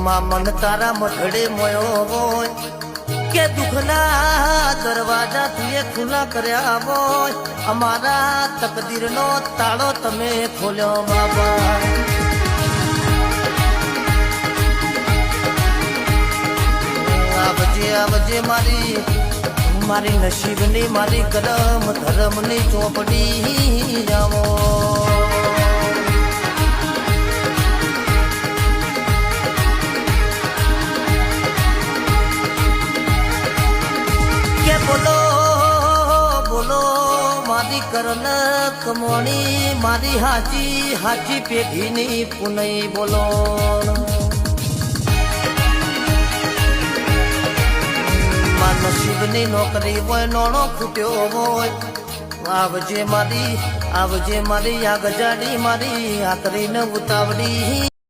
માં મન તારા મઢડે મોયો હોય કે દુઃખના દરવાજા તુએ ખુલ્લા કર્યા હોય અમારા તકદીરનો તાળો તમે ખોલ્યો બાબા આવજે આવજે મારી નસીબની મારી કરમ ધર્મની ચોપડી જાવો કે બોલો બોલો મારી કરન કમોણી મારી હાચી પેઢીની પુનઈ બોલો નસીબની નોકરી હોય નોણો ફૂટ્યો હોય આવજે મારી આ ગજાડી મારી આકરીને ઉતાવળી